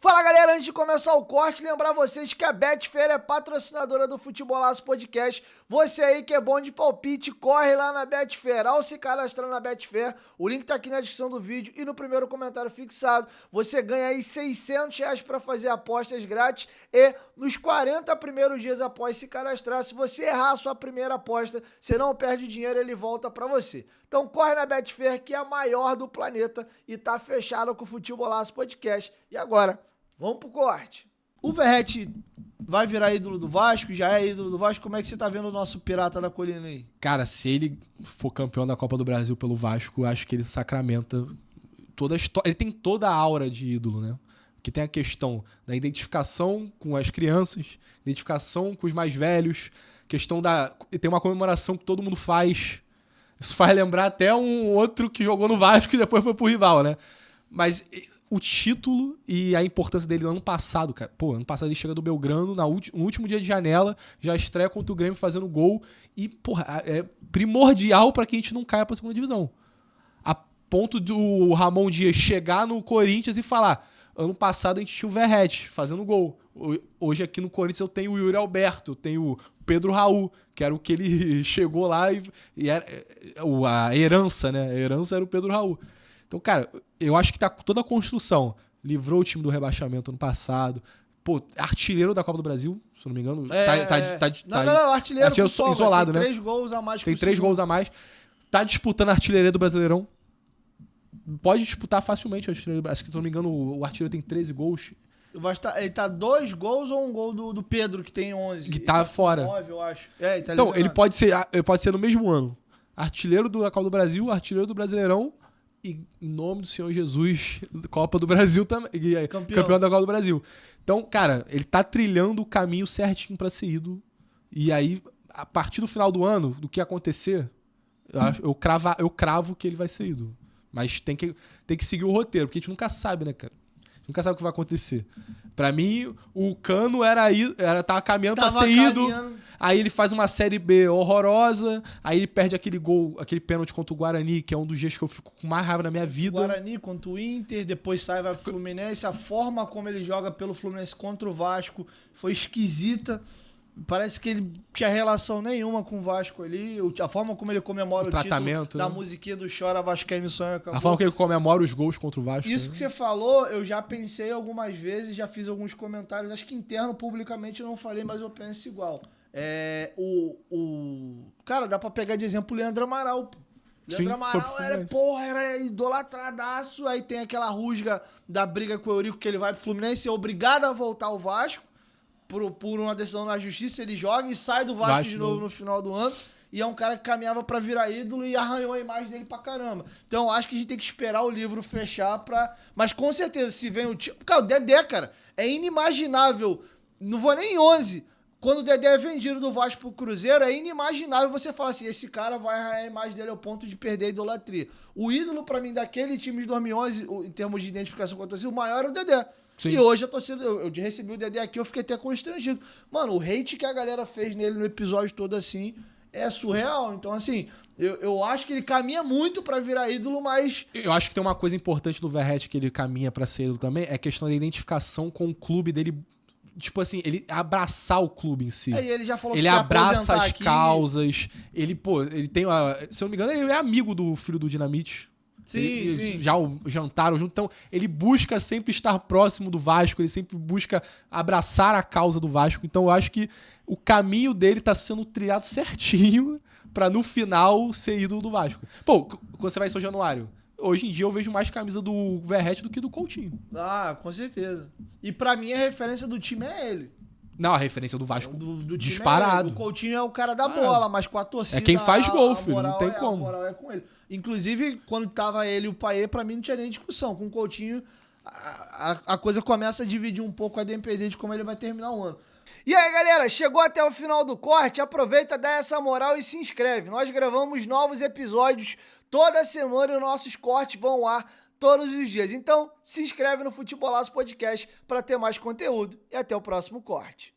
Fala galera, antes de começar o corte, lembrar vocês que a Betfair é patrocinadora do Futebolaço Podcast. Você aí que é bom de palpite, corre lá na Betfair. Ao se cadastrar na Betfair, o link tá aqui na descrição do vídeo e no primeiro comentário fixado. Você ganha aí R$600 para fazer apostas grátis e nos 40 primeiros dias após se cadastrar, se você errar a sua primeira aposta, você não perde dinheiro, ele volta para você. Então corre na Betfair, que é a maior do planeta e tá fechada com o Futebolaço Podcast. E agora, vamos pro corte. O Verratti vai virar ídolo do Vasco? Já é ídolo do Vasco? Como é que você tá vendo o nosso Pirata da Colina aí? Cara, se ele for campeão da Copa do Brasil pelo Vasco, eu acho que ele sacramenta toda a história. Ele tem toda a aura de ídolo, né? Que tem a questão da identificação com as crianças, identificação com os mais velhos, questão da... Tem uma comemoração que todo mundo faz. Isso faz lembrar até um outro que jogou no Vasco e depois foi pro rival, né? Mas o título e a importância dele no ano passado, cara. Pô, ano passado ele chega do Belgrano, no último dia de janela, já estreia contra o Grêmio fazendo gol. E, porra, é primordial pra que a gente não caia pra segunda divisão. A ponto do Ramon Dias chegar no Corinthians e falar: ano passado a gente tinha o Verratti fazendo gol. Hoje aqui no Corinthians eu tenho o Yuri Alberto, tenho o Pedro Raul, que era o que ele chegou lá e era a herança, né? A herança era o Pedro Raul. Então, cara, eu acho que tá toda a construção. Livrou o time do rebaixamento ano passado. Pô, artilheiro da Copa do Brasil, se eu não me engano. Não, artilheiro isolado, tem né? 3 gols a mais. Tem 3 gols a mais. Tá disputando a artilharia do Brasileirão. Pode disputar facilmente a artilharia do Brasileirão. Acho que, se eu não me engano, o artilheiro tem 13 gols. Ele tá 2 gols ou um gol do Pedro, que tem 11? Que tá fora. 9, eu acho. Então, ele pode ser no mesmo ano. Artilheiro da Copa do Brasil, artilheiro do Brasileirão. E em nome do Senhor Jesus, Copa do Brasil também. Campeão da Copa do Brasil. Então, cara, ele tá trilhando o caminho certinho pra ser ídolo. E aí, a partir do final do ano, do que acontecer, eu cravo que ele vai ser ídolo. Mas tem que seguir o roteiro, porque a gente nunca sabe, né, cara? Nunca sabe o que vai acontecer. Pra mim, o Cano tava caminhando pra ser ídolo. Aí ele faz uma Série B horrorosa. Aí ele perde aquele gol, aquele pênalti contra o Guarani, que é um dos dias que eu fico com mais raiva na minha vida. Guarani contra o Inter, depois vai pro Fluminense. A forma como ele joga pelo Fluminense contra o Vasco foi esquisita. Parece que ele tinha relação nenhuma com o Vasco ali. A forma como ele comemora o tratamento, título, né? Da musiquinha do Chora Vascaíno Sonho Acabou. A forma que ele comemora os gols contra o Vasco. Isso, né? Que você falou, eu já pensei algumas vezes, já fiz alguns comentários. Acho que interno, publicamente, eu não falei, mas eu penso igual. Cara, dá pra pegar de exemplo o Leandro Amaral, pô. Leandro Amaral era idolatradaço. Aí tem aquela rusga da briga com o Eurico, que ele vai pro Fluminense, é obrigado a voltar ao Vasco. Por uma decisão na justiça, ele joga e sai do Vasco de novo no final do ano. E é um cara que caminhava pra virar ídolo e arranhou a imagem dele pra caramba. Então, acho que a gente tem que esperar o livro fechar pra... Mas, com certeza, se vem o time... Cara, o Dedé, cara, é inimaginável. Não vou nem em 11. Quando o Dedé é vendido do Vasco pro Cruzeiro, é inimaginável você falar assim, esse cara vai arranhar a imagem dele ao ponto de perder a idolatria. O ídolo, pra mim, daquele time de 2011, em termos de identificação com a torcida, o maior era o Dedé. Sim. E hoje a torcida, eu recebi o Dedé aqui, eu fiquei até constrangido. Mano, o hate que a galera fez nele no episódio todo assim é surreal. Então, assim, eu acho que ele caminha muito pra virar ídolo, mas... Eu acho que tem uma coisa importante do Verratti que ele caminha pra ser ídolo também, é a questão da identificação com o clube dele. Tipo assim, ele abraçar o clube em si. Aí ele já falou ele que abraça as aqui. Causas. Ele, pô, ele tem... se eu não me engano, ele é amigo do filho do Dinamite. Sim. Já jantaram junto. Então, ele busca sempre estar próximo do Vasco, ele sempre busca abraçar a causa do Vasco. Então, eu acho que o caminho dele tá sendo trilhado certinho pra, no final, ser ídolo do Vasco. Pô, quando você vai em São Januário, hoje em dia eu vejo mais camisa do Verratti do que do Coutinho. Ah, com certeza. E pra mim, a referência do time é ele. Não, a referência do Vasco do disparado. O Coutinho é o cara da bola, mas com a torcida... É quem faz gol, filho, não tem como. A moral é com ele. Inclusive, quando tava ele e o Payet, pra mim não tinha nem discussão. Com o Coutinho, a coisa começa a dividir um pouco, a depender de como ele vai terminar o ano. E aí, galera, chegou até o final do corte, aproveita, dá essa moral e se inscreve. Nós gravamos novos episódios toda semana e os nossos cortes vão ao ar todos os dias. Então, se inscreve no Futebolaço Podcast para ter mais conteúdo e até o próximo corte.